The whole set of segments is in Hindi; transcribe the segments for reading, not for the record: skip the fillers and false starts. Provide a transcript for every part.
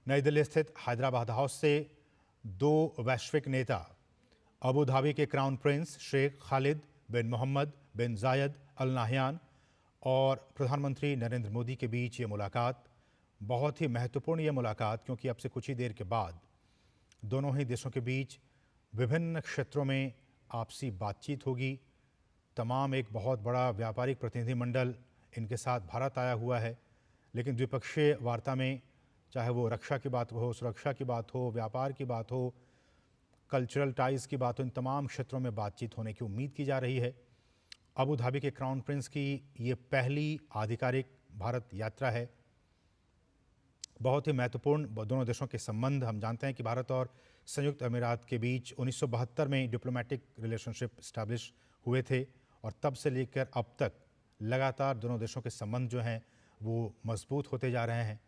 नई दिल्ली स्थित हैदराबाद हाउस से दो वैश्विक नेता अबू धाबी के क्राउन प्रिंस शेख खालिद बिन मोहम्मद बिन जायद अल नाहयान और प्रधानमंत्री नरेंद्र मोदी के बीच ये मुलाकात बहुत ही महत्वपूर्ण ये मुलाकात, क्योंकि अब से कुछ ही देर के बाद दोनों ही देशों के बीच विभिन्न क्षेत्रों में आपसी बातचीत होगी। तमाम एक बहुत बड़ा व्यापारिक प्रतिनिधिमंडल इनके साथ भारत आया हुआ है, लेकिन द्विपक्षीय वार्ता में चाहे वो रक्षा की बात हो, सुरक्षा की बात हो, व्यापार की बात हो, कल्चरल टाइज़ की बात हो, इन तमाम क्षेत्रों में बातचीत होने की उम्मीद की जा रही है। अबू धाबी के क्राउन प्रिंस की ये पहली आधिकारिक भारत यात्रा है। बहुत ही महत्वपूर्ण दोनों देशों के संबंध, हम जानते हैं कि भारत और संयुक्त अमीरात के बीच 1972 में डिप्लोमेटिक रिलेशनशिप इस्टेब्लिश हुए थे और तब से लेकर अब तक लगातार दोनों देशों के संबंध जो हैं वो मजबूत होते जा रहे हैं।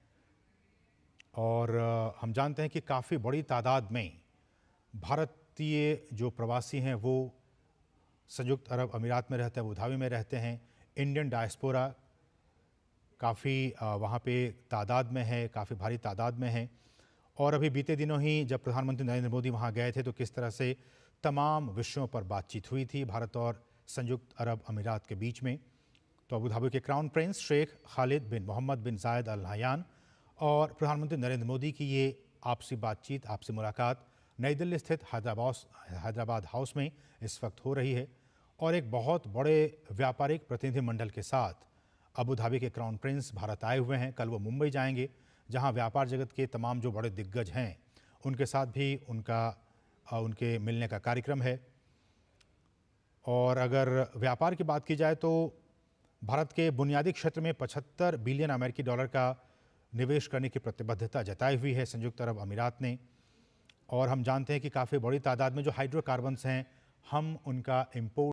और हम जानते हैं कि काफ़ी बड़ी तादाद में भारतीय जो प्रवासी हैं वो संयुक्त अरब अमीरात में रहते हैं, अबू धाबी में रहते हैं। इंडियन डायस्पोरा काफ़ी वहाँ पे तादाद में है, काफ़ी भारी तादाद में है। और अभी बीते दिनों ही जब प्रधानमंत्री नरेंद्र मोदी वहाँ गए थे तो किस तरह से तमाम विषयों पर बातचीत हुई थी भारत और संयुक्त अरब अमीरात के बीच में। तो अबू धाबी के क्राउन प्रिंस शेख खालिद बिन मोहम्मद बिन जायद अल नाहयान और प्रधानमंत्री नरेंद्र मोदी की ये आपसी बातचीत, आपसी मुलाकात नई दिल्ली स्थित हैदराबाद हाउस में इस वक्त हो रही है। और एक बहुत बड़े व्यापारिक प्रतिनिधिमंडल के साथ अबू धाबी के क्राउन प्रिंस भारत आए हुए हैं। कल वो मुंबई जाएंगे, जहां व्यापार जगत के तमाम जो बड़े दिग्गज हैं उनके साथ भी उनके मिलने का कार्यक्रम है। और अगर व्यापार की बात की जाए तो भारत के बुनियादी क्षेत्र में 75 बिलियन अमेरिकी डॉलर का निवेश करने की प्रतिबद्धता जताई हुई है संयुक्त अरब अमीरात ने। और हम जानते हैं कि काफ़ी बड़ी तादाद में जो हाइड्रोकार्बन्स हैं हम उनका इम्पोर्ट